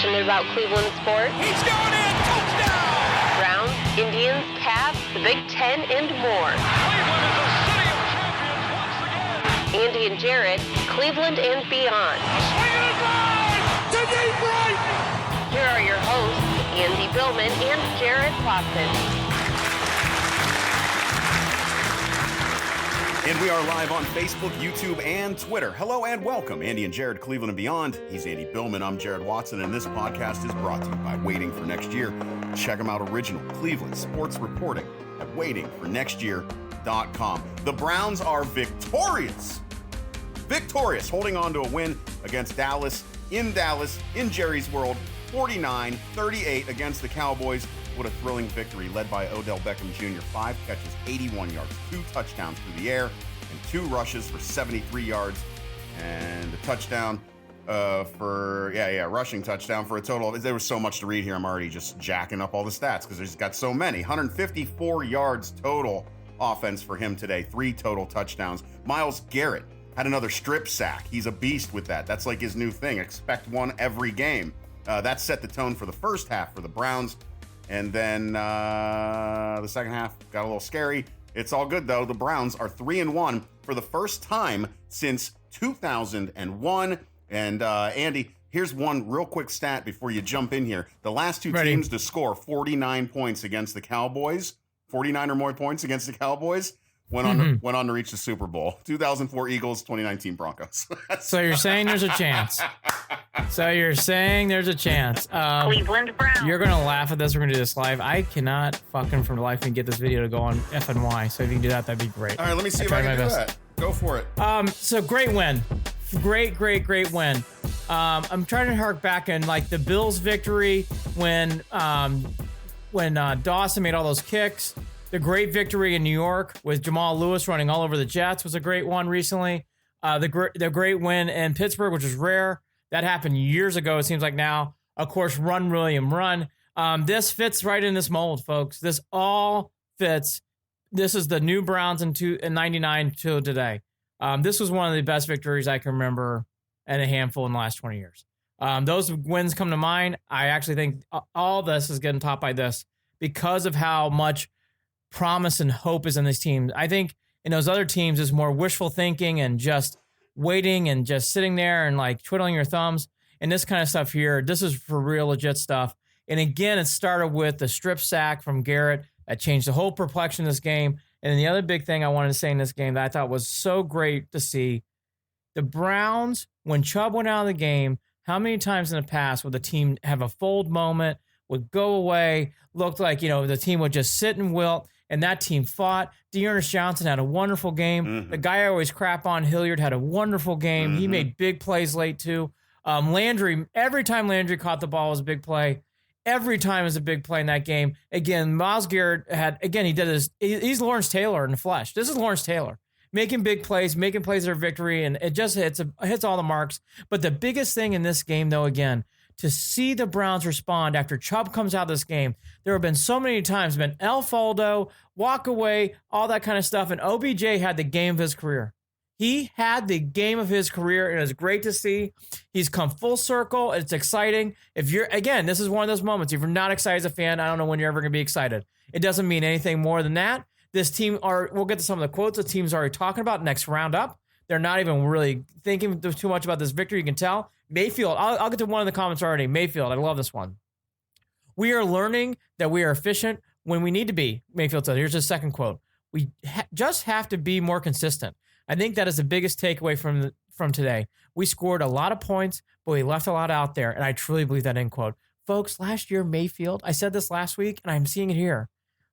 passionate about Cleveland sports. He's going in! Touchdown! Browns, Indians, Cavs, the Big Ten, and more. Cleveland is a city of champions once again! Andy and Jarid, Cleveland and beyond. A swing and a drive! To deep right! Here are your hosts, Andy Billman and Jarid Watson. And we are live on Facebook, YouTube, and Twitter. Hello and welcome, Andy and Jarid, Cleveland and beyond. He's Andy Billman, I'm Jarid Watson, and this podcast is brought to you by Waiting for Next Year. Check them out, original Cleveland sports reporting at waitingfornextyear.com. The Browns are victorious, holding on to a win against Dallas, in Jerry's world, 49-38 against the Cowboys. What a thrilling victory led by Odell Beckham Jr. 5 catches, 81 yards, 2 touchdowns through the air, and 2 rushes for 73 yards, and a touchdown rushing touchdown for a total of, there was so much to read here, I'm already just jacking up all the stats because there's got so many. 154 yards total offense for him today, 3 total touchdowns. Myles Garrett had another strip sack. He's a beast with that. That's like his new thing. Expect one every game. That set the tone for the first half for the Browns. And then the second half got a little scary. It's all good, though. The Browns are 3-1 for the first time since 2001. And Andy, here's one real quick stat before you jump in here. The last two teams to score 49 points against the Cowboys, 49 or more points against the Cowboys, went on to reach the Super Bowl. 2004 Eagles, 2019 Broncos. So you're saying there's a chance. Cleveland Browns. You're going to laugh at this. We're going to do this live. I cannot fucking for the life and get this video to go on FNY. So if you can do that, that'd be great. All right, let me see if I can do that. Go for it. So great win. Great win. I'm trying to hark back in like the Bills victory when Dawson made all those kicks. The great victory in New York with Jamal Lewis running all over the Jets was a great one recently. The great win in Pittsburgh, which was rare. That happened years ago, it seems like now. Of course, run, William, run. This fits right in this mold, folks. This all fits. This is the new Browns in 99 till today. This was one of the best victories I can remember and a handful in the last 20 years. Those wins come to mind. I actually think all this is getting topped by this because of how much promise and hope is in these teams. I think in those other teams is more wishful thinking and just waiting and just sitting there and like twiddling your thumbs. And this kind of stuff here, this is for real legit stuff. And again, it started with the strip sack from Garrett that changed the whole complexion of this game. And then the other big thing I wanted to say in this game that I thought was so great to see, the Browns, when Chubb went out of the game, how many times in the past would the team have a fold moment, would go away, looked like, the team would just sit and wilt, and that team fought. Dearness Johnson had a wonderful game. Mm-hmm. The guy I always crap on, Hilliard, had a wonderful game. Mm-hmm. He made big plays late, too. Landry, every time Landry caught the ball was a big play. Every time was a big play in that game. Again, Myles Garrett he's Lawrence Taylor in the flesh. This is Lawrence Taylor. Making big plays, making plays that are victory, and it just hits all the marks. But the biggest thing in this game, though, again, to see the Browns respond after Chubb comes out of this game, there have been so many times, been El Faldo, walk away, all that kind of stuff, and OBJ had the game of his career. He had the game of his career, and it's great to see. He's come full circle. It's exciting. This is one of those moments. If you're not excited as a fan, I don't know when you're ever going to be excited. It doesn't mean anything more than that. This team we'll get to some of the quotes the team's already talking about next round up. They're not even really thinking too much about this victory. You can tell. Mayfield, I'll get to one of the comments already. Mayfield, I love this one. We are learning that we are efficient when we need to be. Mayfield said, here's his second quote. We just have to be more consistent. I think that is the biggest takeaway from today. We scored a lot of points, but we left a lot out there, and I truly believe that, end quote. Folks, last year, Mayfield, I said this last week, and I'm seeing it here.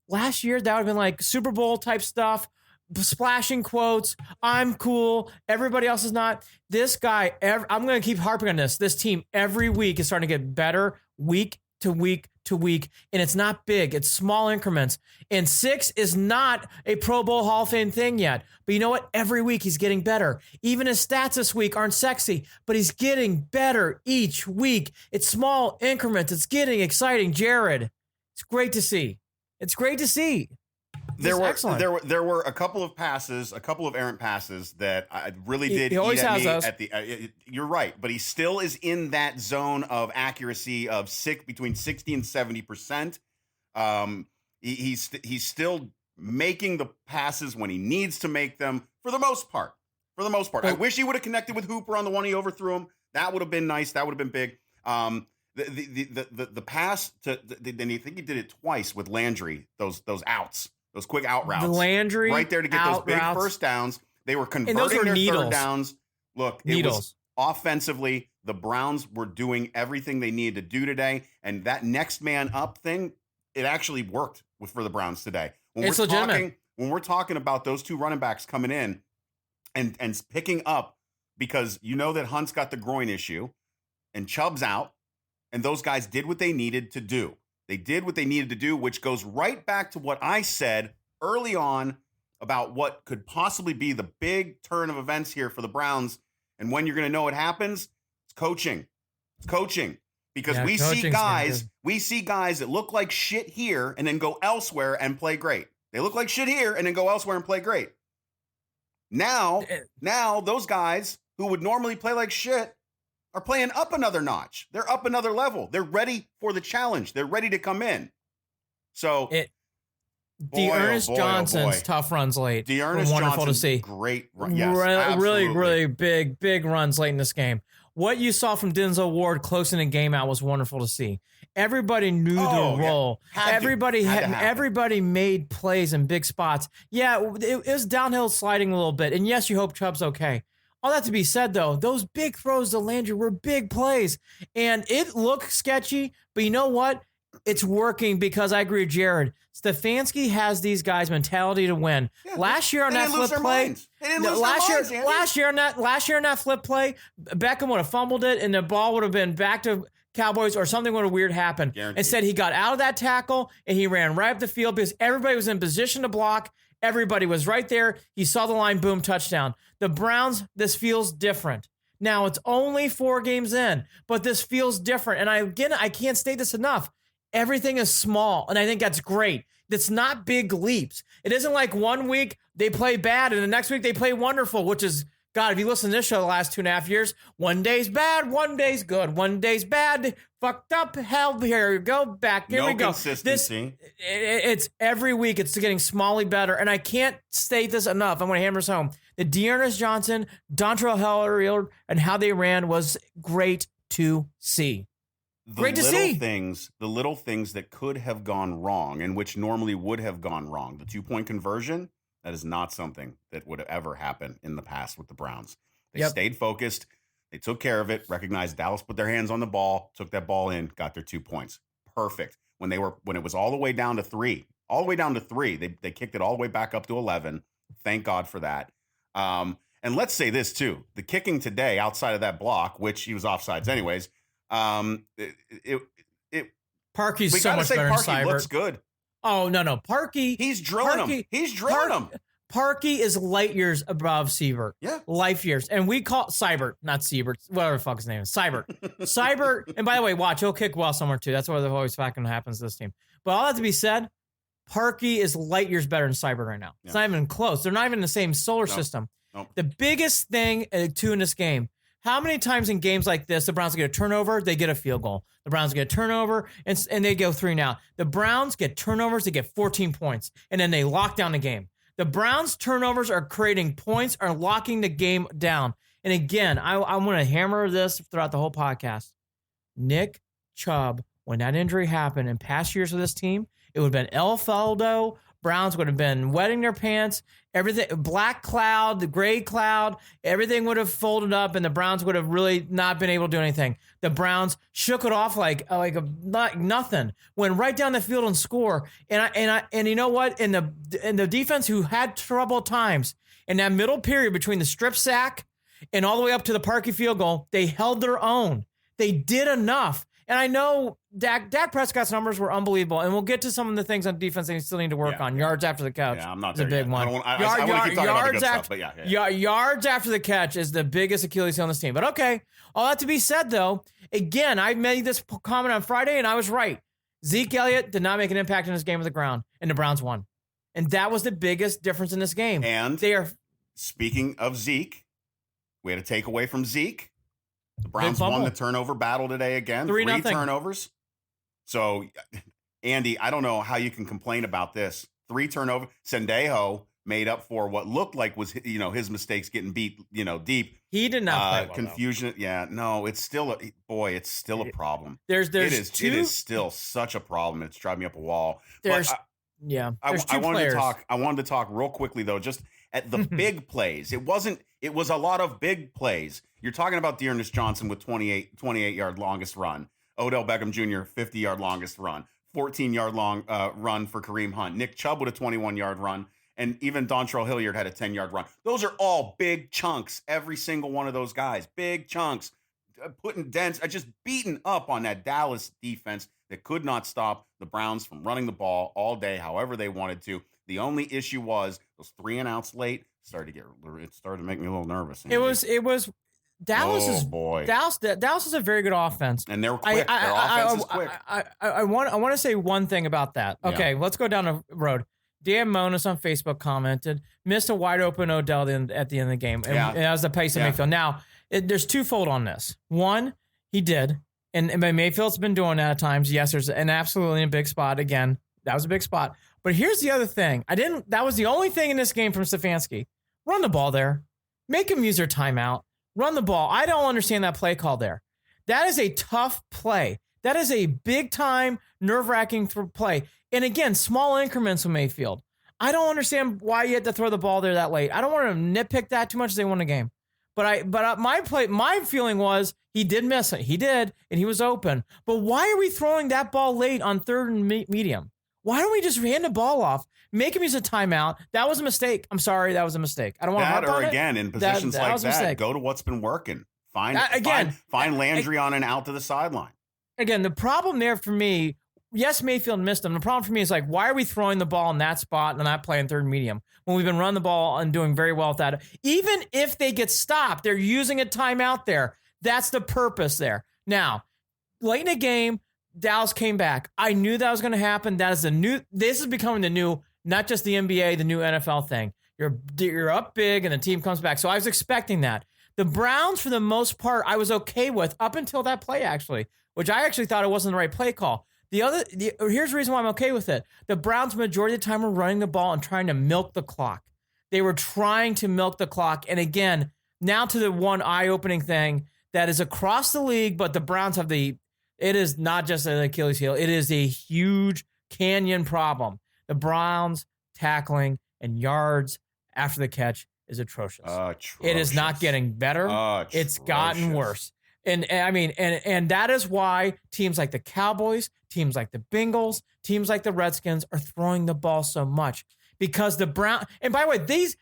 Last year, that would have been like Super Bowl type stuff, splashing quotes, I'm cool, everybody else is not. This guy, I'm going to keep harping on this. This team every week is starting to get better week to week to week, and it's not big. It's small increments. And 6 is not a Pro Bowl Hall of Fame thing yet. But you know what? Every week he's getting better. Even his stats this week aren't sexy, but he's getting better each week. It's small increments. It's getting exciting. Jarid, it's great to see. It's great to see. excellent. There were a couple of errant passes that I really did. He always eat at has me those. at the. You're right, but he still is in that zone of accuracy of between 60 and 70%. He's still making the passes when he needs to make them for the most part. I wish he would have connected with Hooper on the one he overthrew him. That would have been nice. That would have been big. The pass to then you think he did it twice with Landry. Those outs, those quick out routes. The Landry right there to get those big first downs. They were converting their third downs. Look, it was offensively, the Browns were doing everything they needed to do today, and that next man up thing, it actually worked for the Browns today. When we're talking about those two running backs coming in and picking up, because you know that Hunt's got the groin issue and Chubb's out, and those guys did what they needed to do. They did what they needed to do, which goes right back to what I said early on about what could possibly be the big turn of events here for the Browns. And when you're going to know it happens, it's coaching. It's coaching. Because we see guys that look like shit here and then go elsewhere and play great. They look like shit here and then go elsewhere and play great. Now those guys who would normally play like shit are playing up another notch. They're up another level. They're ready for the challenge. They're ready to come in. So Ernest Johnson's tough runs late. Ernest wonderful Johnson's to see. Great run. Yes, really big runs late in this game. What you saw from Denzel Ward closing the game out was wonderful to see. Everybody knew the role. Yeah. Everybody made plays in big spots. Yeah, it was downhill sliding a little bit. And yes, you hope Chubb's okay. All that to be said, though, those big throws to Landry were big plays. And it looked sketchy, but you know what? It's working because I agree with Jared. Stefanski has these guys' mentality to win. Yeah, last year on that flip play, last year on that flip play, Beckham would have fumbled it and the ball would have been back to Cowboys or something would have weird happened. Guaranteed. Instead, he got out of that tackle and he ran right up the field because everybody was in position to block. Everybody was right there. He saw the line, boom, touchdown. The Browns, this feels different. Now, it's only 4 games in, but this feels different. And I can't state this enough. Everything is small, and I think that's great. It's not big leaps. It isn't like 1 week they play bad, and the next week they play wonderful, which is, God, if you listen to this show the last 2.5 years, 1 day's bad, 1 day's good. 1 day's bad, fucked up, hell, here we go, back, here we go. No consistency. It's every week, it's getting smallly better, and I can't state this enough. I'm going to hammer this home. The Ernest Johnson, Dontrell Hilliard, and how they ran was great to see. Great to see. The little things that could have gone wrong and which normally would have gone wrong. The 2-point conversion, that is not something that would have ever happened in the past with the Browns. They stayed focused. They took care of it, recognized Dallas put their hands on the ball, took that ball in, got their 2 points. Perfect. When it was all the way down to 3, they kicked it all the way back up to 11. Thank God for that. And let's say this too. The kicking today outside of that block, which he was offsides anyways, Parkey's so much better than Seibert. Looks good. Oh, no. Parkey. He's drilling him. He's drilling him. Parkey is light years above Seibert. Yeah. Life years. And we call Seibert, not Seibert, whatever the fuck his name is. Seibert. And by the way, watch, he'll kick well somewhere too. That's what always fucking happens to this team. But all that to be said, Parkey is light years better than Seibert right now. It's not even close. They're not even in the same solar system. Nope. The biggest thing, too, in this game, how many times in games like this, the Browns get a turnover, they get a field goal. The Browns get a turnover, and they go 3 now. The Browns get turnovers, they get 14 points, and then they lock down the game. The Browns' turnovers are creating points, are locking the game down. And again, I'm going to hammer this throughout the whole podcast. Nick Chubb, when that injury happened in past years of this team, it would have been El Faldo. Browns would have been wetting their pants. Everything, black cloud, the gray cloud, everything would have folded up, and the Browns would have really not been able to do anything. The Browns shook it off like nothing. Went right down the field and score. And you know what? In the defense who had trouble times in that middle period between the strip sack and all the way up to the Parkey field goal, they held their own. They did enough. And I know Dak Prescott's numbers were unbelievable, and we'll get to some of the things on defense they still need to work on. Yards after the catch. Yeah, I'm not is a big yet. one. I want to keep talking about the good stuff, but yards after the catch is the biggest Achilles heel on this team. But okay, all that to be said, though, again, I made this comment on Friday, and I was right. Zeke Elliott did not make an impact in this game of the ground, and the Browns won. And that was the biggest difference in this game. And they are. Speaking of Zeke, we had a takeaway from Zeke. The Browns won the turnover battle today again. 3 turnovers. So, Andy, I don't know how you can complain about this. 3 turnovers. Sendejo made up for what looked like was, his mistakes getting beat, deep. He did not play well, confusion. Though. Yeah, no, it's still it's still a problem. It is still such a problem. It's driving me up a wall. There's I wanted to talk real quickly though, just at the big plays. It was a lot of big plays. You're talking about Dearness Johnson with 28-yard longest run. Odell Beckham Jr., 50-yard longest run. 14-yard long run for Kareem Hunt. Nick Chubb with a 21-yard run. And even Dontrell Hilliard had a 10-yard run. Those are all big chunks. Every single one of those guys. Big chunks. Putting dents. Just beating up on that Dallas defense that could not stop the Browns from running the ball all day however they wanted to. The only issue was those 3 and outs late. It started to make me a little nervous. Andy. It was Dallas Dallas is a very good offense. And they were quick. Their offense is quick. I want to say one thing about that. Okay, let's go down the road. Dan Monis on Facebook commented, missed a wide open Odell at the end of the game. And that was the pace of Mayfield. Now, there's twofold on this. One, he did. And Mayfield's been doing that at times. Yes, there's an absolutely a big spot. Again, that was a big spot. But here's the other thing. That was the only thing in this game from Stefanski. Run the ball there. Make him use their timeout. Run the ball. I don't understand that play call there. That is a tough play. That is a big-time, nerve-wracking play. And again, small increments with Mayfield. I don't understand why you had to throw the ball there that late. I don't want to nitpick that too much as they won the game. But my feeling was he did miss it. He did, and he was open. But why are we throwing that ball late on 3rd and medium? Why don't we just hand the ball off, make him use a timeout? That was a mistake. I'm sorry, that was a mistake. I don't want to harp on it. Again, in positions like that, go to what's been working. Find Landry on and out to the sideline. Again, the problem there for me, yes, Mayfield missed him. The problem for me is why are we throwing the ball in that spot and not playing 3rd and medium when we've been running the ball and doing very well with that? Even if they get stopped, they're using a timeout there. That's the purpose there. Now, late in the game, Dallas came back. I knew that was going to happen. This is becoming the new, not just the NBA, the new NFL thing. You're up big and the team comes back. So I was expecting that. The Browns, for the most part, I was okay with up until that play, actually, which I actually thought it wasn't the right play call. Here's the reason why I'm okay with it. The Browns, majority of the time, were running the ball and trying to milk the clock. They were trying to milk the clock. And again, now to the one eye-opening thing that is across the league, but the Browns have it is not just an Achilles heel. It is a huge canyon problem. The Browns tackling and yards after the catch is atrocious. It is not getting better. It's gotten worse. And that is why teams like the Cowboys, teams like the Bengals, teams like the Redskins are throwing the ball so much because the Browns. And by the way,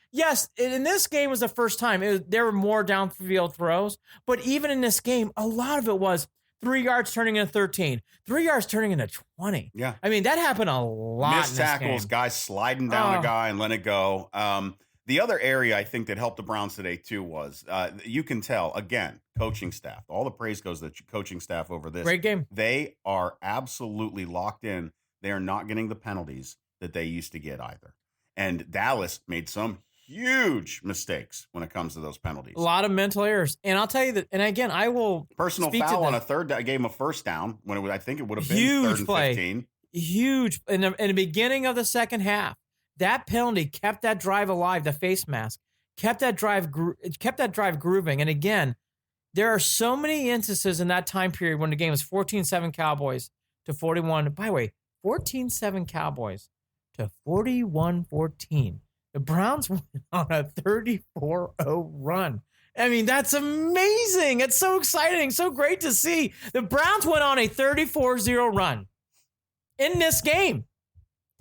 in this game was the first time there were more downfield throws, but even in this game, a lot of it was 3 yards turning into 13, 3 yards turning into 20. Yeah. I mean, that happened a lot. Missed tackles, guys sliding down a guy and let it go. The other area I think that helped the Browns today too was you can tell, again, coaching staff. All the praise goes to the coaching staff over this. Great game. They are absolutely locked in. They are not getting the penalties that they used to get either. And Dallas made some huge mistakes when it comes to those penalties. A lot of mental errors. And I'll tell you that, and again, I will personal foul on a third down. I gave him a first down when I think it would have been huge 3rd and play. 15. Huge. In the beginning of the second half, that penalty kept that drive alive, the face mask, kept that drive grooving. And again, there are so many instances in that time period when the game was 14-7 Cowboys to 41. By the way, 14-7 Cowboys to 41-14. The Browns went on a 34-0 run. I mean, that's amazing. It's so exciting, so great to see. The Browns went on a 34-0 run in this game.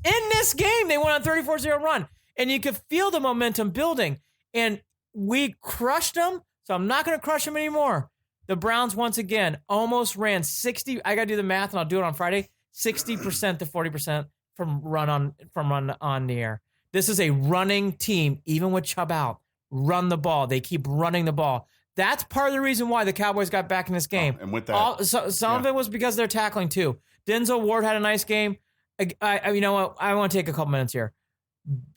In this game, they went on a 34-0 run. And you could feel the momentum building. And we crushed them, so I'm not going to crush them anymore. The Browns, once again, almost ran 60. I got to do the math, and I'll do it on Friday. 60% to 40% from run on the air. This is a running team, even with Chubb out. Run the ball. They keep running the ball. That's part of the reason why the Cowboys got back in this game. And with that, some of it was because they're tackling too. Denzel Ward had a nice game. You know what? I want to take a couple minutes here.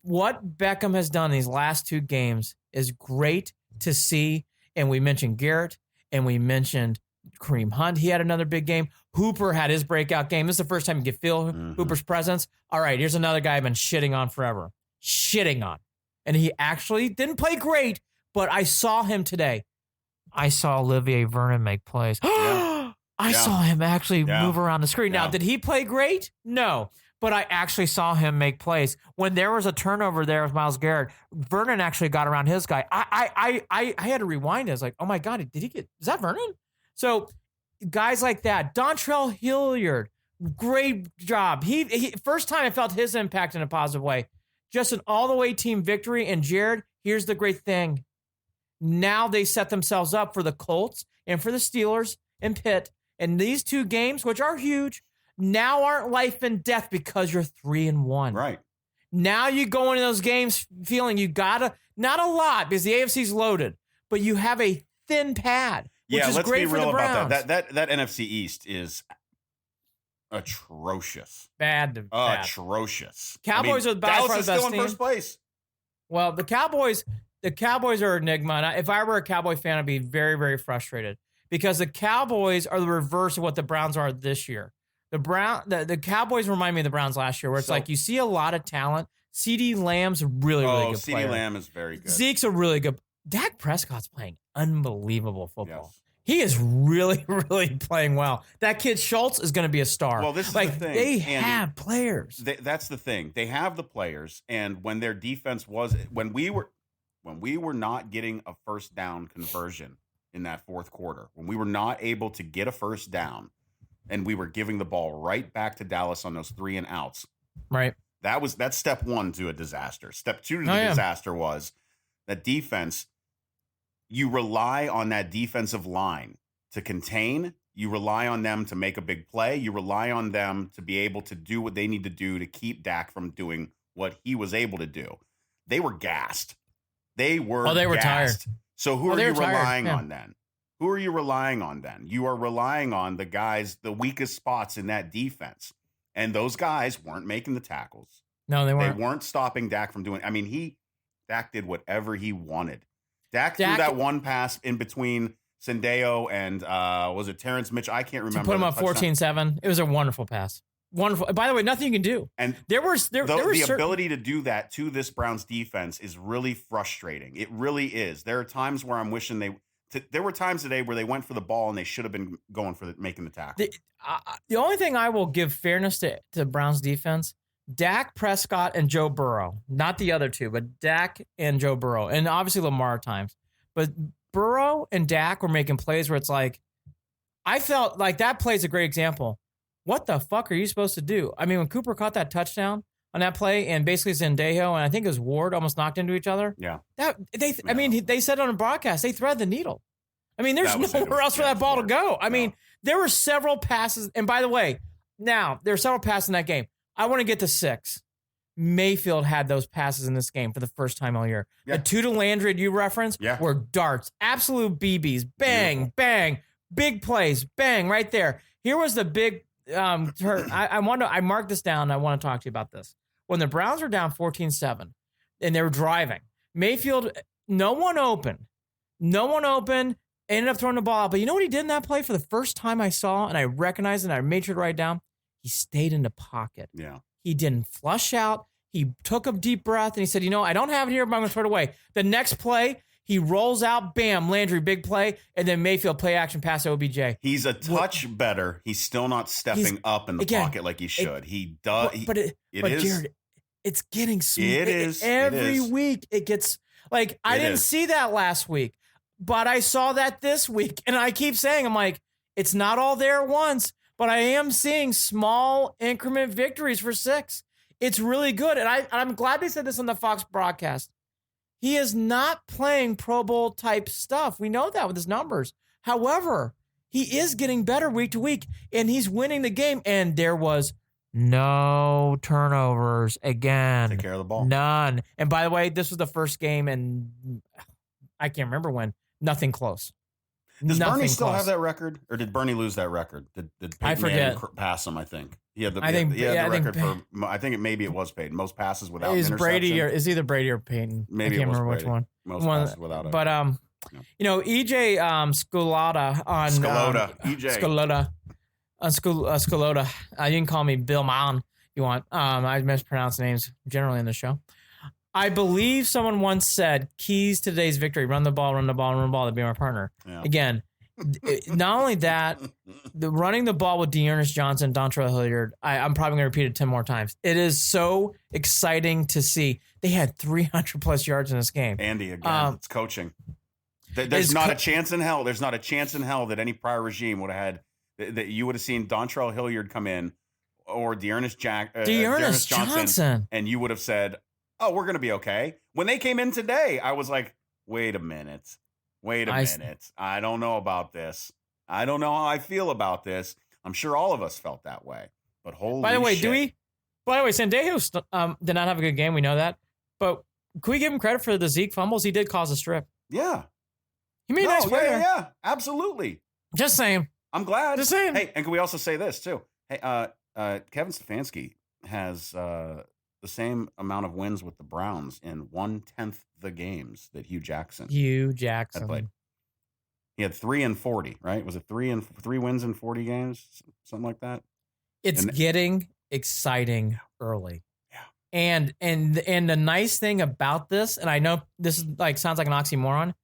What Beckham has done these last 2 games is great to see. And we mentioned Garrett, and we mentioned Kareem Hunt. He had another big game. Hooper had his breakout game. This is the first time you can feel Hooper's presence. All right, here's another guy I've been shitting on forever. Shitting on. And he actually didn't play great, but I saw him today. I saw Olivier Vernon make plays. I saw him actually move around the screen. Now, did he play great? No. But I actually saw him make plays. When there was a turnover there with Myles Garrett, Vernon actually got around his guy. I had to rewind it. I was like, oh my God, is that Vernon? So guys like that. Dontrell Hilliard, great job. He first time I felt his impact in a positive way. Just an all-the-way team victory. And Jared, here's the great thing. Now they set themselves up for the Colts and for the Steelers and Pitt. And these 2 games, which are huge, now aren't life and death because you're 3-1. Right. Now you go into those games feeling you gotta, not a lot because the AFC's loaded, but you have a thin pad, which is let's great be for real the about Browns. that NFC East is atrocious. Bad. Atrocious. Cowboys are by Dallas far is the best still in team. first place. Well, the Cowboys are an enigma. And if I were a Cowboy fan, I'd be very, very frustrated because the Cowboys are the reverse of what the Browns are this year. The Cowboys remind me of the Browns last year, where it's like you see a lot of talent. CeeDee Lamb's a really good player. CeeDee Lamb is very good. Zeke's a really good. Dak Prescott's playing unbelievable football. Yes. He is really, really playing well. That kid Schultz is going to be a star. Well, this is the the thing. They Andy, have players. That's the thing. They have the players, and when their defense was when we were not getting a first down conversion in that fourth quarter, when we were not able to get a first down, and we were giving the ball right back to Dallas on those 3 and outs. Right. That's step 1 to a disaster. Step 2 to the disaster was that defense. You rely on that defensive line to contain. You rely on them to make a big play. You rely on them to be able to do what they need to do to keep Dak from doing what he was able to do. They were gassed. They were tired. So who are you relying on then? Who are you relying on then? You are relying on the guys, the weakest spots in that defense. And those guys weren't making the tackles. No, they weren't. They weren't stopping Dak from doing. I mean, Dak did whatever he wanted. Dak threw that one pass in between Sendeo and was it Terrence Mitchell? I can't remember. To put him up 14-7. It was a wonderful pass. Wonderful. By the way, nothing you can do. And the ability to do that to this Browns defense is really frustrating. It really is. There are times where I'm wishing there were times today where they went for the ball and they should have been going for making the tackle. The only thing I will give fairness to the Browns defense, Dak Prescott and Joe Burrow, not the other 2, but Dak and Joe Burrow, and obviously Lamar at times. But Burrow and Dak were making plays where it's like, I felt like that play's a great example. What the fuck are you supposed to do? I mean, when Cooper caught that touchdown on that play, and basically Zendejo and I think it was Ward almost knocked into each other. Yeah. They said on a broadcast, they threaded the needle. I mean, there's nowhere else for that ball to go. I mean, there were several passes. And by the way, now there are several passes in that game. I want to get to 6. Mayfield had those passes in this game for the first time all year. Yeah. The 2 to Landry you referenced were darts. Absolute BBs. Bang, bang. Big plays. Bang, right there. Here was the big I marked this down. And I want to talk to you about this. When the Browns were down 14-7 and they were driving, Mayfield, no one open, ended up throwing the ball out. But you know what he did in that play for the first time I saw, and I recognized it, and I made sure to write it down? He stayed in the pocket. Yeah. He didn't flush out. He took a deep breath, and he said, I don't have it here, but I'm going to throw it away. The next play, he rolls out, bam, Landry, big play, and then Mayfield play action pass to OBJ. He's a touch better. He's still not stepping up in the pocket like he should. He does. But Jared, it's getting smooth. It is. Every week it gets like I didn't see that last week, but I saw that this week, and I keep saying, I'm like, it's not all there at once, but I am seeing small increment victories for 6. It's really good, and I'm glad they said this on the Fox broadcast. He is not playing Pro Bowl type stuff. We know that with his numbers. However, he is getting better week to week, and he's winning the game. And there was no turnovers again. Take care of the ball. None. And by the way, this was the first game, and I can't remember when. Nothing close. Does Nothing Bernie still close. have that record, or did Bernie lose that record? Did Peyton I forget. Manning pass him? I think he had the. I think- he had yeah, the I think record for. I think maybe it was Peyton. Most passes without Is an interception. Brady or is either Brady or Peyton? Maybe I can't it was remember Brady. which one. Most One- passes without it. But EJ Scolata on EJ. Scolota. You can call me Bill Mon if you want. I mispronounce names generally in the show. I believe someone once said keys to today's victory: run the ball, run the ball, run the ball. To be our partner. Yeah. Again, not only that, the running the ball with Dearness Johnson, Dontrell Hilliard. I'm probably going to repeat it 10 more times. It is so exciting to see. They had 300 plus yards in this game. Andy, again, it's coaching. There's not a chance in hell. There's not a chance in hell that any prior regime would have had that you would have seen Dontrell Hilliard come in or Dearness Johnson, and you would have said, "Oh, we're going to be okay." When they came in today, I was like, "Wait a minute. I don't know about this. I don't know how I feel about this." I'm sure all of us felt that way. But holy By the way, shit. Sandejo did not have a good game. We know that. But can we give him credit for the Zeke fumbles? He did cause a strip. Yeah. He made a nice play there. Yeah, absolutely. Just saying. I'm glad. Just saying. Hey, and can we also say this too? Hey, Kevin Stefanski has the same amount of wins with the Browns in 1/10 the games that Hugh Jackson had played. He had 3 and 40, right? Was it 3 wins in 40 games, something like that? It's getting exciting early. Yeah. And the nice thing about this, and I know this is sounds like an oxymoron,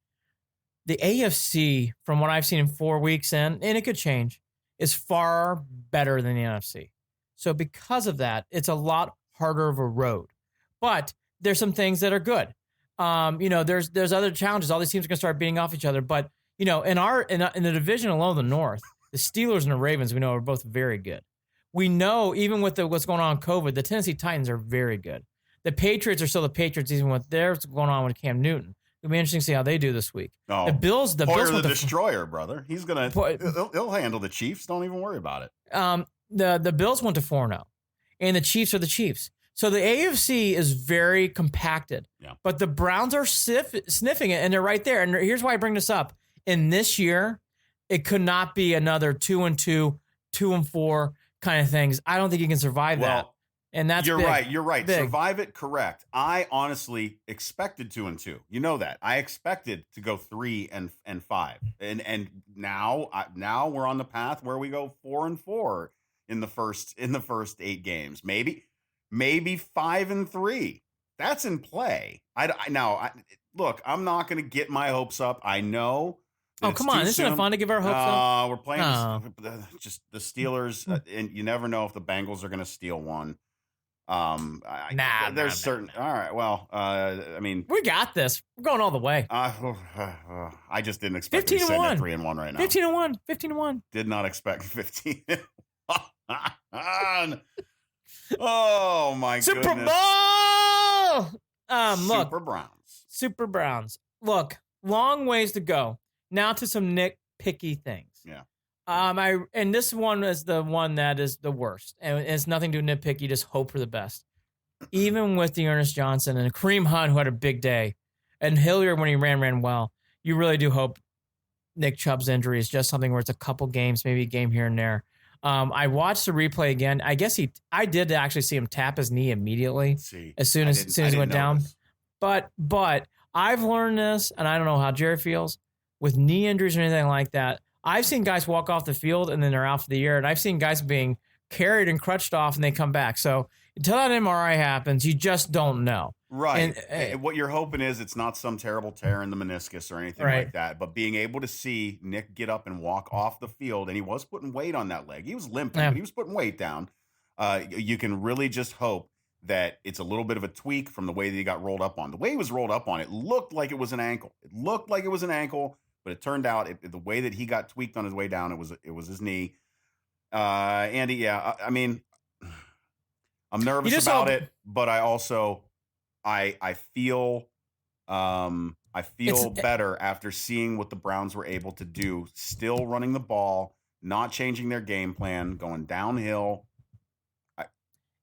the AFC, from what I've seen in 4 weeks in, and it could change, is far better than the NFC. So because of that, it's a lot harder of a road. But there's some things that are good. There's other challenges. All these teams are going to start beating off each other. But in the division alone, the North, the Steelers and the Ravens, we know are both very good. We know even with what's going on with COVID, the Tennessee Titans are very good. The Patriots are still the Patriots, even with what's going on with Cam Newton. It'll be interesting to see how they do this week. Oh, the Bills the destroyer, brother. He's gonna he'll handle the Chiefs. Don't even worry about it. The Bills went to 4-0, and the Chiefs are the Chiefs. So the AFC is very compacted. Yeah. But the Browns are sniffing it, and they're right there. And here's why I bring this up. In this year, it could not be another 2-2, 2-4 kind of things. I don't think you can survive that. And that's You're big. right. You're right. Big. Survive it. Correct. I honestly expected 2-2. You know that. I expected to go 3 and 5. And now we're on the path where we go 4-4 in the first 8 games. Maybe 5 and 3. That's in play. Look, I'm not going to get my hopes up. I know. Oh, come on. Isn't it fun to give our hopes up? We're playing just the Steelers, and you never know if the Bengals are going to steal one. There's certain. All right. Well, I mean, we got this. We're going all the way. I just didn't expect 15 to be sitting at 1. 3-1 right now. 15-1. 15-1. Did not expect 15. Oh my Super goodness. Bowl. Super Browns. Look, long ways to go. Now to some nitpicky things. Yeah. And this one is the one that is the worst, and it's nothing to nitpicky. Just hope for the best. Even with Dearness Johnson and Kareem Hunt, who had a big day, and Hilliard when he ran well, you really do hope Nick Chubb's injury is just something where it's a couple games, maybe a game here and there. I watched the replay again. I guess I did actually see him tap his knee immediately as soon as he went down. But I've learned this, and I don't know how Jared feels with knee injuries or anything like that. I've seen guys walk off the field and then they're out for the year, and I've seen guys being carried and crutched off and they come back. So until that MRI happens, you just don't know. Right. And what you're hoping is it's not some terrible tear in the meniscus or anything like that, but being able to see Nick get up and walk off the field, and he was putting weight on that leg. He was limping, but he was putting weight down. You can really just hope that it's a little bit of a tweak from the way that he got rolled up on. The way he was rolled up on, it looked like it was an ankle. But it turned out the way that he got tweaked on his way down, it was his knee. Andy, yeah, I mean, I'm nervous about it, but I also I feel better after seeing what the Browns were able to do, still running the ball, not changing their game plan, going downhill.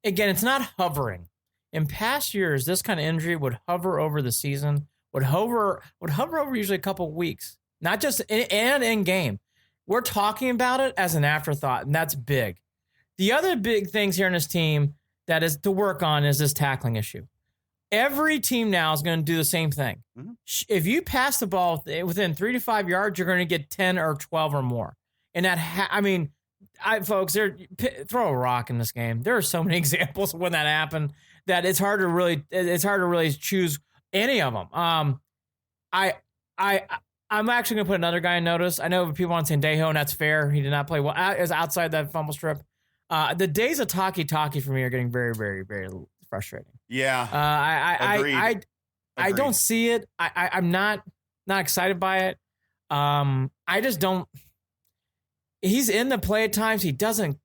Again, it's not hovering. In past years, this kind of injury would hover over the season, would hover over usually a couple of weeks. not just in game. We're talking about it as an afterthought, and that's big. The other big things here in this team that is to work on is this tackling issue. Every team now is going to do the same thing. Mm-hmm. If you pass the ball within 3 to 5 yards, you're going to get 10 or 12 or more. And folks, throw a rock in this game. There are so many examples of when that happened that it's hard to really choose any of them. I'm actually going to put another guy in notice. I know people on Sandejo, and that's fair. He did not play well. Is outside that fumble strip. The days of talkie for me are getting very, very, very frustrating. Yeah. I don't see it. I'm not excited by it. I just don't. He's in the play at times. He doesn't.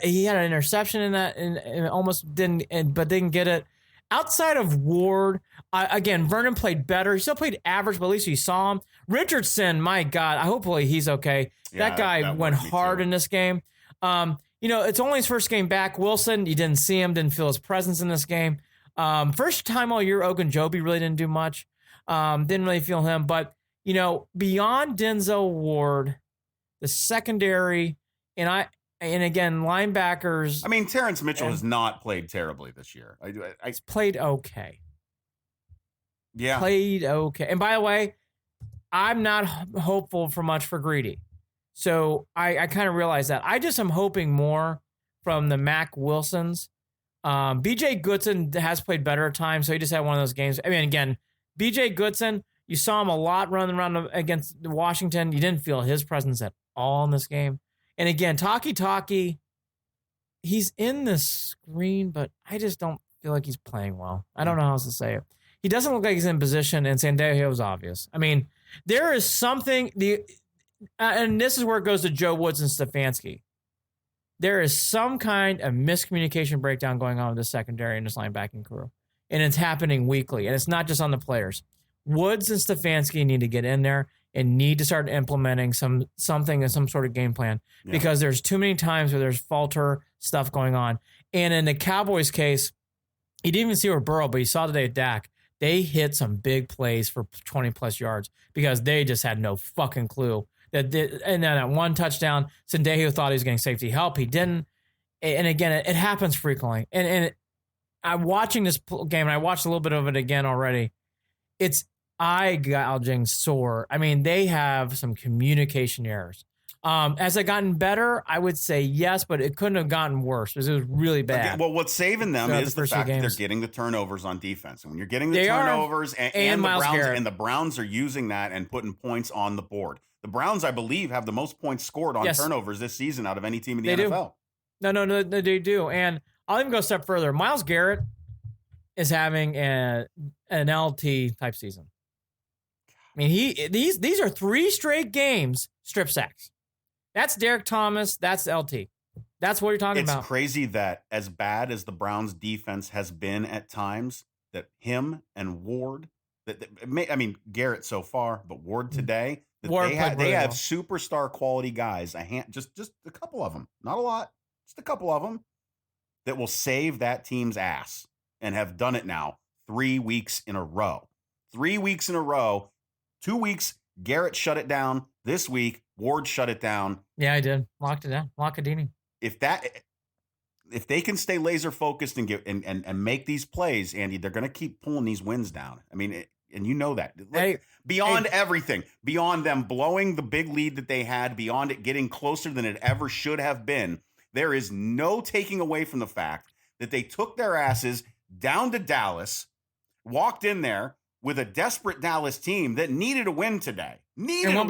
He had an interception in that, and almost didn't, but didn't get it. Outside of Ward, again, Vernon played better. He still played average, but at least you saw him. Richardson, my God, hopefully he's okay. Yeah, that guy went hard in this game. It's only his first game back. Wilson, you didn't see him, didn't feel his presence in this game. First time all year, Ogunjobi really didn't do much. Didn't really feel him. But, beyond Denzel Ward, the secondary, and again, linebackers. I mean, Terrence Mitchell has not played terribly this year. He's played okay. Yeah. Played okay. And by the way, I'm not hopeful for much for Greedy. So I kind of realize that. I just am hoping more from the Mac Wilsons. BJ Goodson has played better at times, so he just had one of those games. I mean, again, BJ Goodson, you saw him a lot running around against Washington. You didn't feel his presence at all in this game. And again, Talkie, he's in the screen, but I just don't feel like he's playing well. I don't know how else to say it. He doesn't look like he's in position, and Sandejo is obvious. I mean, there is something and this is where it goes to Joe Woods and Stefanski. There is some kind of miscommunication breakdown going on with the secondary and this linebacking crew. And it's happening weekly. And it's not just on the players. Woods and Stefanski need to get in there and need to start implementing some sort of game plan. Yeah. Because there's too many times where there's falter stuff going on. And in the Cowboys case, you didn't even see where Burrow, but you saw today at Dak. They hit some big plays for 20-plus yards because they just had no fucking clue. And then at one touchdown, Sandejo thought he was getting safety help. He didn't. And again, it happens frequently. And I'm watching this game, and I watched a little bit of it again already. It's eye-gouging sore. I mean, they have some communication errors. Has it gotten better? I would say yes, but it couldn't have gotten worse because it was really bad. Okay, well, what's saving them is the fact that they're getting the turnovers on defense. And when you're getting the turnovers and the Browns are using that and putting points on the board. The Browns, I believe, have the most points scored on turnovers this season out of any team in the NFL. No, they do. And I'll even go a step further. Myles Garrett is having an LT type season. I mean, these are 3 straight games strip sacks. That's Derek Thomas. That's LT. That's what you're talking about. It's crazy that as bad as the Browns defense has been at times, that him and Ward, Garrett so far, but Ward today, they have superstar quality guys. Just a couple of them, not a lot, just a couple of them that will save that team's ass and have done it now 3 weeks in a row. 3 weeks in a row. 2 weeks, Garrett shut it down. This week, Ward shut it down. Yeah, I did. Locked it down. Lockadini. If they can stay laser focused and make these plays, Andy, they're going to keep pulling these wins down. I mean, and you know that. Beyond everything, beyond them blowing the big lead that they had, beyond it getting closer than it ever should have been, there is no taking away from the fact that they took their asses down to Dallas, walked in there with a desperate Dallas team that needed a win today. And won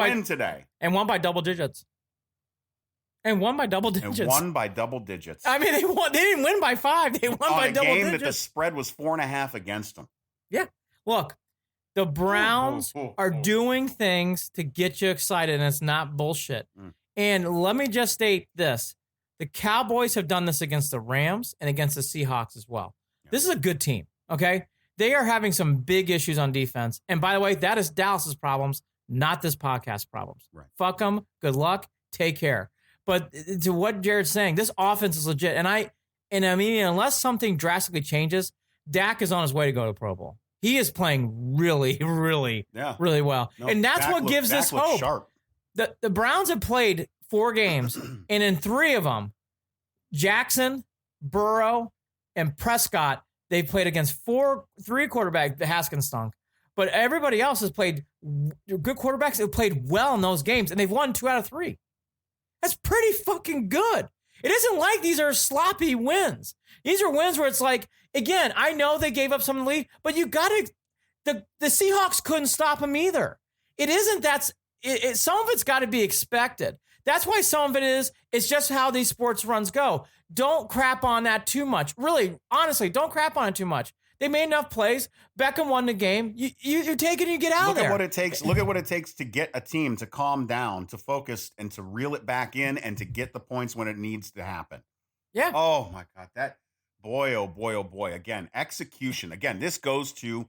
by double digits. I mean, they didn't win by 5. They won by double digits. On a game that the spread was 4.5 against them. Yeah. Look, the Browns are doing things to get you excited, and it's not bullshit. And let me just state this. The Cowboys have done this against the Rams and against the Seahawks as well. Yeah. This is a good team, okay? They are having some big issues on defense. And by the way, that is Dallas's problems, not this podcast's problems. Right. Fuck them. Good luck. Take care. But to what Jared's saying, this offense is legit. And I mean, unless something drastically changes, Dak is on his way to go to Pro Bowl. He is playing really, really, really well. No, and that's what gives us hope. Sharp. The Browns have played 4 games, and in 3 of them, Jackson, Burrow, and Prescott, they've played against 3 quarterbacks. The Haskins stunk. But everybody else has played good quarterbacks. Have played well in those games, and they've won 2 out of 3. That's pretty fucking good. It isn't like these are sloppy wins. These are wins where it's like, again, I know they gave up some lead, but you got to, the Seahawks couldn't stop them either. It isn't some of it's got to be expected. That's why some of it is, it's just how these sports runs go. Don't crap on that too much. Really, honestly, don't crap on it too much. They made enough plays. Beckham won the game. You take it and you get out of there. Look at what it takes to get a team to calm down, to focus, and to reel it back in, and to get the points when it needs to happen. Yeah. Oh my God, oh boy. Again, execution. Again, this goes to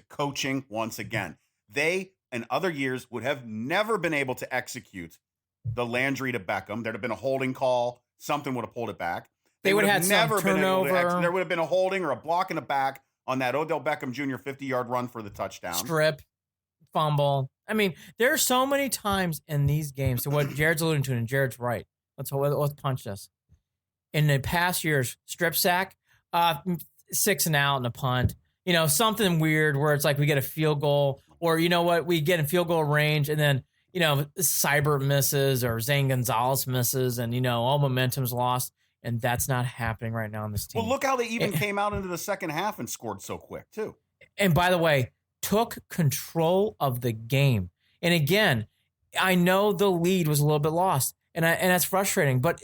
coaching once again. They, in other years, would have never been able to execute the Landry to Beckham. There'd have been a holding call. Something would have pulled it back. They would have never some turnover. There would have been a holding or a block in the back on that Odell Beckham Jr. 50-yard run for the touchdown. Strip, fumble. I mean, there are so many times in these games, to what Jared's alluding to, and Jared's right. Let's punch this. In the past years, strip sack, 6 and out and a punt. Something weird where it's like we get a field goal, or we get in field goal range, and then Cyber misses or Zane Gonzalez misses, and all momentum's lost. And that's not happening right now on this team. Well, look how they even came out into the second half and scored so quick, too. And by the way, took control of the game. And again, I know the lead was a little bit lost, and that's frustrating. But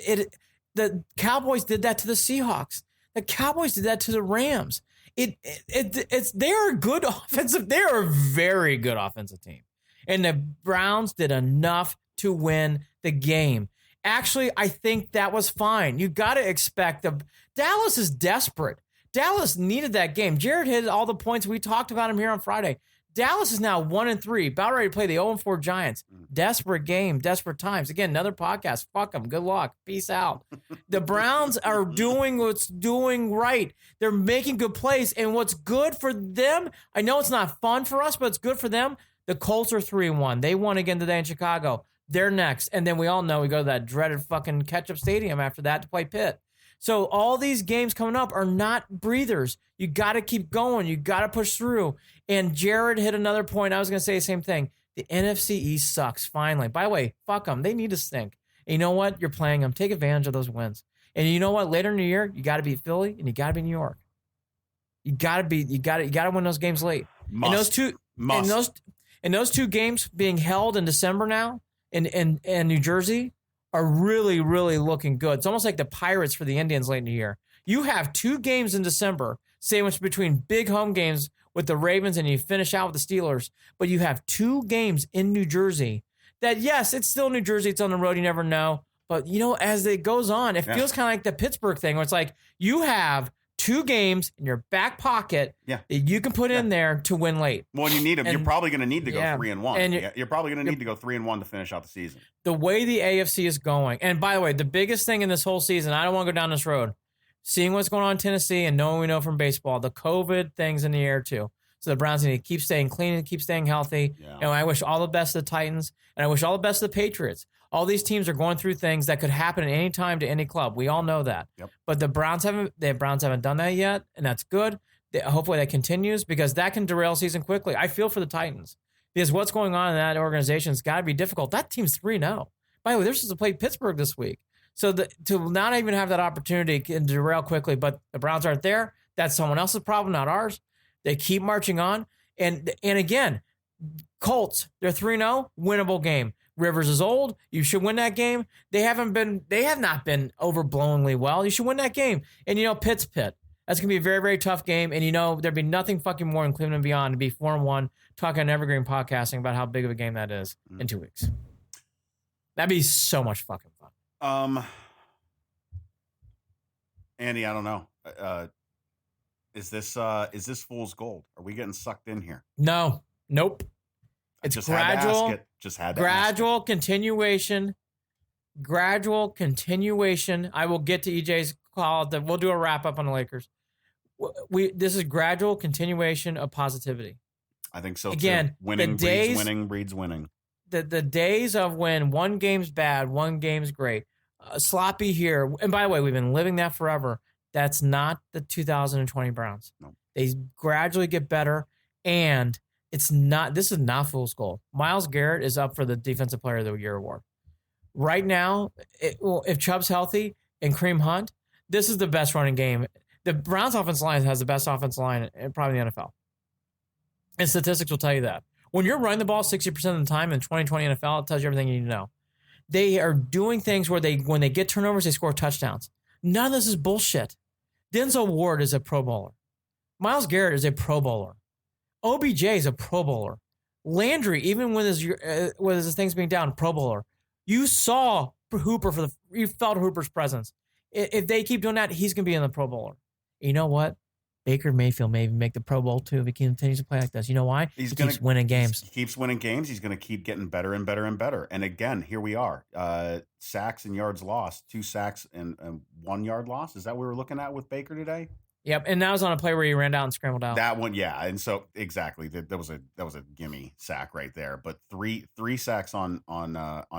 the Cowboys did that to the Seahawks. The Cowboys did that to the Rams. They're a good offensive. They're a very good offensive team. And the Browns did enough to win the game. Actually, I think that was fine. You got to expect Dallas is desperate. Dallas needed that game. Jared hit all the points. We talked about him here on Friday. Dallas is now 1-3, about ready to play the 0-4 Giants. Desperate game, desperate times. Again, another podcast. Fuck them. Good luck. Peace out. The Browns are doing what's doing right. They're making good plays, and what's good for them, I know it's not fun for us, but it's good for them. The Colts are 3-1. They won again today in Chicago. They're next. And then we all know we go to that dreaded fucking Ketchup Stadium after that to play Pitt. So all these games coming up are not breathers. You got to keep going. You got to push through. And Jared hit another point. I was going to say the same thing. The NFC East sucks, finally. By the way, fuck them. They need to stink. And you know what? You're playing them. Take advantage of those wins. And you know what? Later in the year, you got to beat Philly and you got to be New York. You got to win those games late. Must. And those 2 games being held in December now, and New Jersey are really, really looking good. It's almost like the Pirates for the Indians late in the year. You have 2 games in December, sandwiched between big home games with the Ravens, and you finish out with the Steelers. But you have 2 games in New Jersey that, yes, it's still New Jersey. It's on the road. You never know. But, as it goes on, it feels kind of like the Pittsburgh thing where it's like you have 2 games in your back pocket that you can put in there to win late. Well, you need them. You're probably going to need to go 3-1. And you're probably going to need to go 3-1 to finish out the season. The way the AFC is going, and by the way, the biggest thing in this whole season, I don't want to go down this road, seeing what's going on in Tennessee and knowing we know from baseball, the COVID thing's in the air too. So the Browns need to keep staying clean and keep staying healthy. Yeah. And I wish all the best to the Titans, and I wish all the best to the Patriots. All these teams are going through things that could happen at any time to any club. We all know that. Yep. But the Browns haven't done that yet, and that's good. Hopefully that continues, because that can derail season quickly. I feel for the Titans, because what's going on in that organization has got to be difficult. That team's 3-0. By the way, they're supposed to play Pittsburgh this week. So to not even have that opportunity can derail quickly, but the Browns aren't there. That's someone else's problem, not ours. They keep marching on. And again, Colts, they're 3-0, winnable game. Rivers is old. You should win that game. They have not been overblowingly well. You should win that game. And Pitt's Pitt. That's going to be a very, very tough game. And there'd be nothing fucking more in Cleveland and beyond to be 4-1, talking on Evergreen podcasting about how big of a game that is in 2 weeks. That'd be so much fucking fun. Andy, I don't know. Is this fool's gold? Are we getting sucked in here? No. Nope. It's just gradual. Had to gradual continuation. Gradual continuation. I will get to EJ's call. We'll do a wrap up on the Lakers. This is gradual continuation of positivity. I think so Again, too. Winning breeds winning. The days of when one game's bad, one game's great, sloppy here. And by the way, we've been living that forever. That's not the 2020 Browns. No. They gradually get better, and it's not. This is not fool's gold. Myles Garrett is up for the Defensive Player of the Year award right now. If Chubb's healthy and Kareem Hunt, this is the best running game. The Browns' offensive line has the best offensive line in probably the NFL, and statistics will tell you that. When you're running the ball 60% of the time in 2020 NFL, it tells you everything you need to know. They are doing things where when they get turnovers, they score touchdowns. None of this is bullshit. Denzel Ward is a Pro Bowler. Myles Garrett is a Pro Bowler. OBJ is a Pro Bowler. Landry, even with his things being down, Pro Bowler. You saw Hooper you felt Hooper's presence. If they keep doing that, he's going to be in the Pro Bowler. You know what? Baker Mayfield may even make the Pro Bowl too if he continues to play like this. You know why? He keeps winning games. He keeps winning games. He's going to keep getting better and better and better. And again, here we are. Sacks and yards lost. 2 sacks and 1 yard loss. Is that what we were looking at with Baker today? Yep. And that was on a play where he ran down and scrambled out. That one, yeah. And so exactly, that was a gimme sack right there. But three sacks on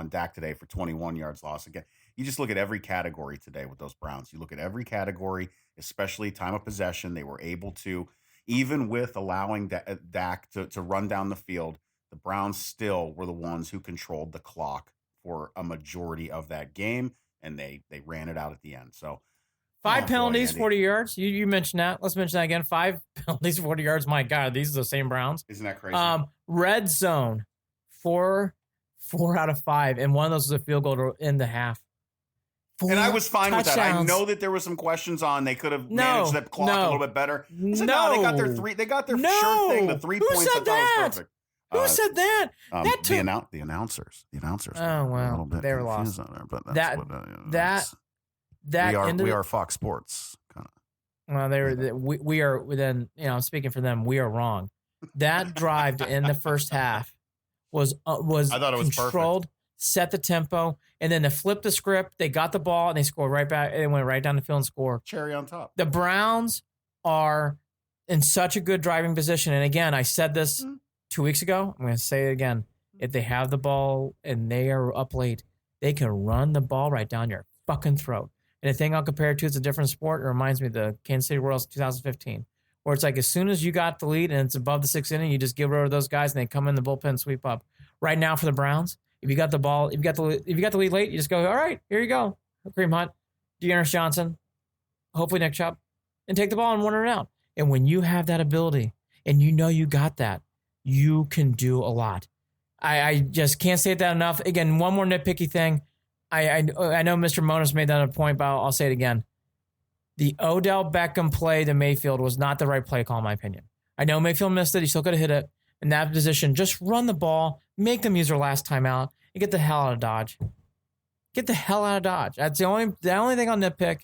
Dak today for 21 yards lost. Again, you just look at every category today with those Browns. You look at every category, especially time of possession. They were able to, even with allowing Dak to run down the field, the Browns still were the ones who controlled the clock for a majority of that game, and they ran it out at the end. So 5 penalties, 40 yards. You mentioned that. Let's mention that again. 5 penalties, 40 yards. My God, these are the same Browns. Isn't that crazy? Red zone, 4 out of 5, and one of those was a field goal to end the half. And I was fine with that. I touchdowns. know that there was some questions on they could have managed that clock a little bit better. So no, they got their sure thing. The 3 points. Who said that? Was perfect. Who said that? The announcers. Oh well, they were lost. On there, but that's we are Fox Sports kind of. Well, we are then. Speaking for them, we are wrong. That drive in the first half was I thought it was controlled. Perfect. Set the tempo, and then to flip the script, they got the ball and they scored right back. They went right down the field and scored. Cherry on top. The Browns are in such a good driving position. And again, I said this 2 weeks ago. I'm going to say it again. If they have the ball and they are up late, they can run the ball right down your fucking throat. And the thing I'll compare it to, it's a different sport. It reminds me of the Kansas City Royals 2015, where it's like as soon as you got the lead and it's above the 6th inning, you just give over to those guys and they come in the bullpen and sweep up. Right now for the Browns, if you got the ball, if you got the lead late, you just go, all right, here you go. Kareem Hunt, Dearness Johnson, hopefully Nick Chubb, and take the ball and run it out. And when you have that ability and you know you got that, you can do a lot. I just can't say that enough. Again, one more nitpicky thing. I know Mr. Monas made that a point, but I'll say it again. The Odell Beckham play to Mayfield was not the right play call, in my opinion. I know Mayfield missed it. He still could have hit it. In that position, just run the ball, make them use their last timeout, and get the hell out of Dodge. Get the hell out of Dodge. That's the only thing I'll nitpick.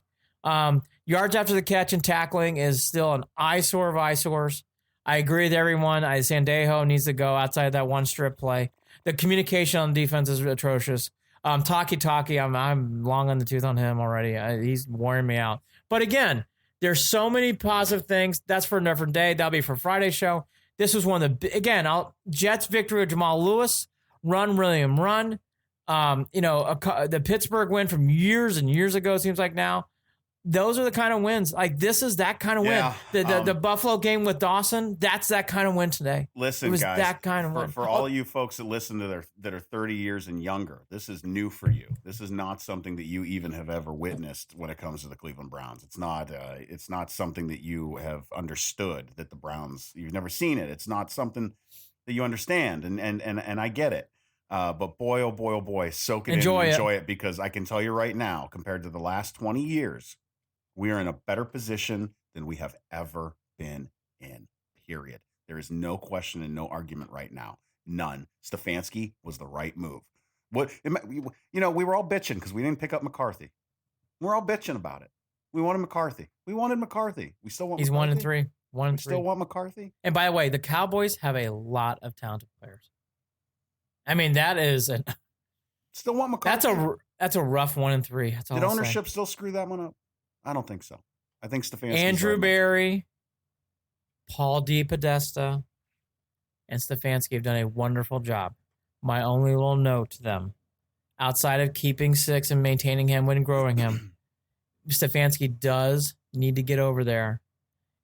Yards after the catch and tackling is still an eyesore of eyesores. I agree with everyone. Sandejo needs to go outside of that one strip play. The communication on defense is atrocious. Taki, I'm long on the tooth on him already. He's wearing me out. But again, there's so many positive things. That's for a different day. That'll be for Friday's show. This was one of the, Jets victory of Jamal Lewis, run, William, run. The Pittsburgh win from years and years ago, seems like now. Those are the kind of wins. Like, this is that kind of win. The Buffalo game with Dawson, that's that kind of win today. Listen, it was guys, that kind of win. For all you folks that listen to that are 30 years and younger, this is new for you. This is not something that you even have ever witnessed when it comes to the Cleveland Browns. It's not something that you have understood, that the Browns, you've never seen it. It's not something that you understand, and I get it. But boy, oh boy, oh boy, soak it in and enjoy it, because I can tell you right now, compared to the last 20 years, we are in a better position than we have ever been in, period. There is no question and no argument right now. None. Stefanski was the right move. We were all bitching because we didn't pick up McCarthy. We're all bitching about it. We wanted McCarthy. We still want He's McCarthy. 1-3. We still want McCarthy. And by the way, the Cowboys have a lot of talented players. I mean, that is still want McCarthy. That's a rough 1-3. That's all. Did ownership still screw that one up? I don't think so. I think Stefanski's Andrew right. Berry, Paul DePodesta, and Stefanski have done a wonderful job. My only little note to them, outside of keeping Six and maintaining him and growing him, Stefanski does need to get over there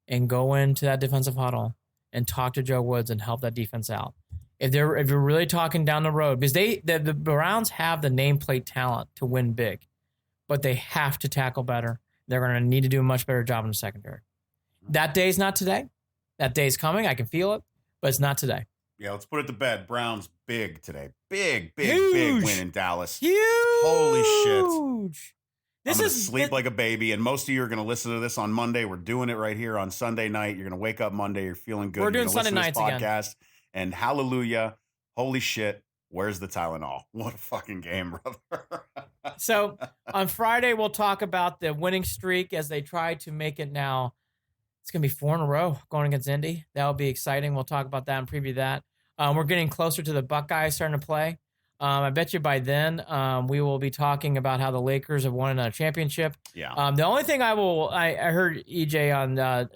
and go into that defensive huddle and talk to Joe Woods and help that defense out. If you're really talking down the road, because the Browns have the nameplate talent to win big, but they have to tackle better. They're going to need to do a much better job in the secondary. That day's not today. That day's coming. I can feel it, but it's not today. Yeah, let's put it to bed. Browns big today. Big Huge. win in Dallas. Huge. Holy shit. This I'm going to is sleep like a baby, and most of you are going to listen to this on Monday. We're doing it right here on Sunday night. You're going to wake up Monday. You're feeling good. We're doing You're gonna Sunday listen to nights this podcast, and hallelujah, holy shit, where's the Tylenol? What a fucking game, brother. So on Friday, we'll talk about the winning streak as they try to make it now. It's going to be 4 in a row going against Indy. That'll be exciting. We'll talk about that and preview that. We're getting closer to the Buckeyes starting to play. I bet you by then we will be talking about how the Lakers have won another championship. Yeah. The only thing I heard EJ on, I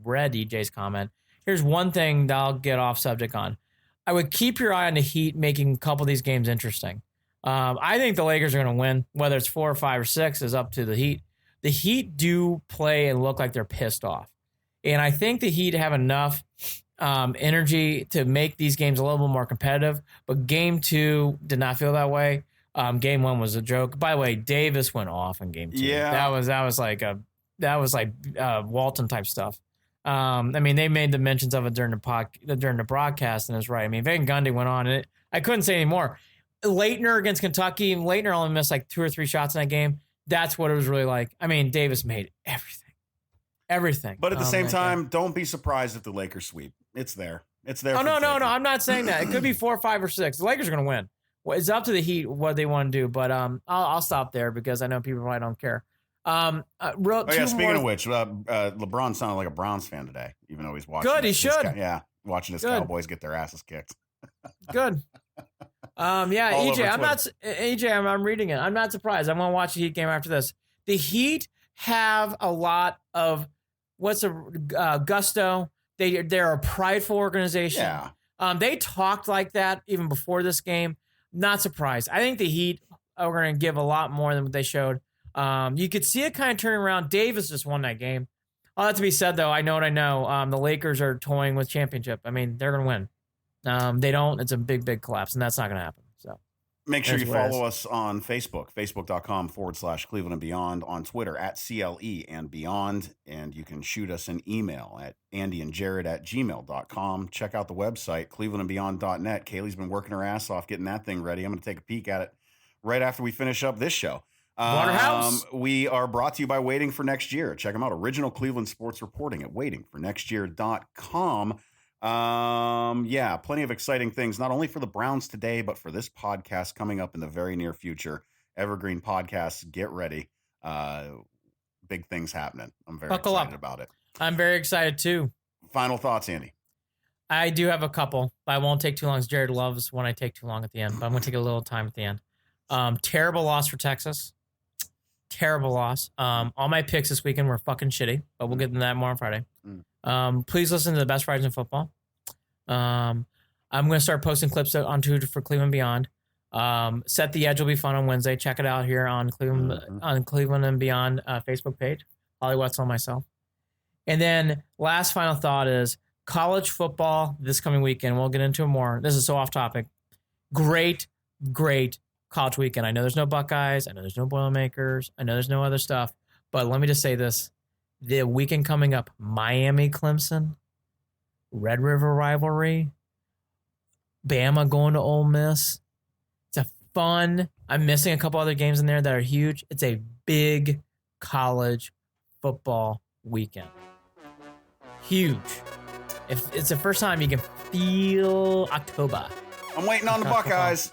read EJ's comment. Here's one thing that I'll get off subject on. I would keep your eye on the Heat making a couple of these games interesting. I think the Lakers are going to win. Whether it's 4 or 5 or 6 is up to the Heat. The Heat do play and look like they're pissed off. And I think the Heat have enough energy to make these games a little bit more competitive. But game 2 did not feel that way. Game 1 was a joke. By the way, Davis went off in game 2. Yeah. That was like Walton type stuff. I mean, they made the mentions of it during the broadcast, and it's right. I mean, Van Gundy went on, and I couldn't say anymore. Leitner against Kentucky, Leitner only missed like 2 or 3 shots in that game. That's what it was really like. I mean, Davis made everything. But at the same time, don't be surprised if the Lakers sweep. It's there. It's there. Oh, no. taking. I'm not saying that. It could be 4, 5, or 6. The Lakers are going to win. Well, it's up to the Heat what they want to do. But I'll stop there because I know people probably don't care. Speaking of which, LeBron sounded like a Browns fan today, even though he's watching. Good, he should. Watching his Good. Cowboys get their asses kicked. Good. EJ, I'm reading it. I'm not surprised. I'm going to watch the Heat game after this. The Heat have a lot of gusto. They're a prideful organization. Yeah. They talked like that even before this game. Not surprised. I think the Heat are going to give a lot more than what they showed. You could see it kind of turning around. Davis just won that game. All that to be said, though, I know what I know. The Lakers are toying with championship. I mean, they're going to win. They don't. It's a big collapse, and that's not going to happen. So make sure you follow us on Facebook, facebook.com/Cleveland and Beyond, on Twitter @CLE and Beyond, and you can shoot us an email at andyandjared@gmail.com. Check out the website, clevelandandbeyond.net. Kaylee's been working her ass off getting that thing ready. I'm going to take a peek at it right after we finish up this show. Waterhouse. We are brought to you by Waiting for Next Year. Check them out. Original Cleveland sports reporting at waitingfornextyear.com. Plenty of exciting things, not only for the Browns today, but for this podcast coming up in the very near future. Evergreen Podcasts, get ready. Big things happening. I'm very excited about it. I'm very excited too. Final thoughts, Andy? I do have a couple, but I won't take too long, as Jared loves when I take too long at the end, but I'm going to take a little time at the end. Terrible loss for Texas. Terrible loss. All my picks this weekend were fucking shitty, but we'll get into that more on Friday. Please listen to the best writers in football. I'm going to start posting clips on Twitter for Cleveland Beyond. Set the Edge will be fun on Wednesday. Check it out here on Cleveland and Beyond Facebook page. Holly Wetzel and myself. And then last final thought is college football this coming weekend. We'll get into it more. This is so off topic. Great college weekend. I know there's no Buckeyes. I know there's no Boilermakers. I know there's no other stuff. But let me just say this. The weekend coming up, Miami, Clemson, Red River rivalry, Bama going to Ole Miss. It's a fun. I'm missing a couple other games in there that are huge. It's a big college football weekend. Huge. If it's the first time you can feel October. I'm waiting on the Buckeyes.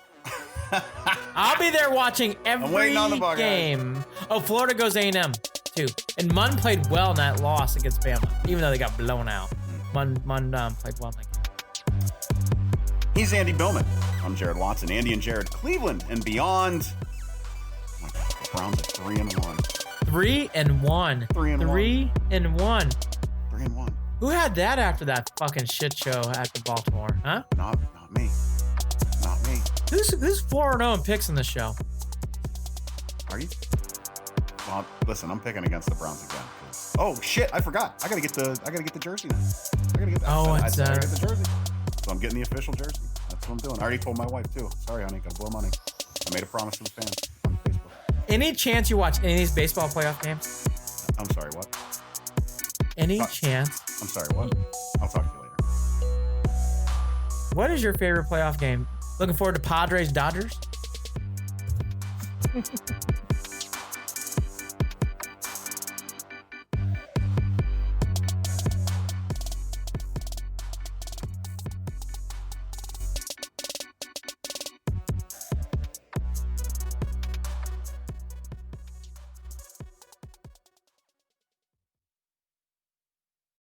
I'll be there watching every game. Oh, Florida goes A&M too. And Munn played well in that loss against Bama, even though they got blown out. Munn played well in that game. He's Andy Billman. I'm Jared Watson. Andy and Jared, Cleveland and Beyond. Oh my God, the Browns are 3-1. 3-1. 3-1. 3-1. 3-1. Who had that after that fucking shit show after Baltimore? Huh? Not me. Not me. Who's 4-0 in picks in the show? Are you? Well, listen, I'm picking against the Browns again. Oh shit! I forgot. I gotta get the jersey now. I gotta get the jersey. So I'm getting the official jersey. That's what I'm doing. I already told my wife too. Sorry, honey, gotta blow money. I made a promise to the fans on Facebook. Any chance you watch any of these baseball playoff games? I'm sorry, what? Any chance? I'm sorry, what? I'll talk to you later. What is your favorite playoff game? Looking forward to Padres Dodgers?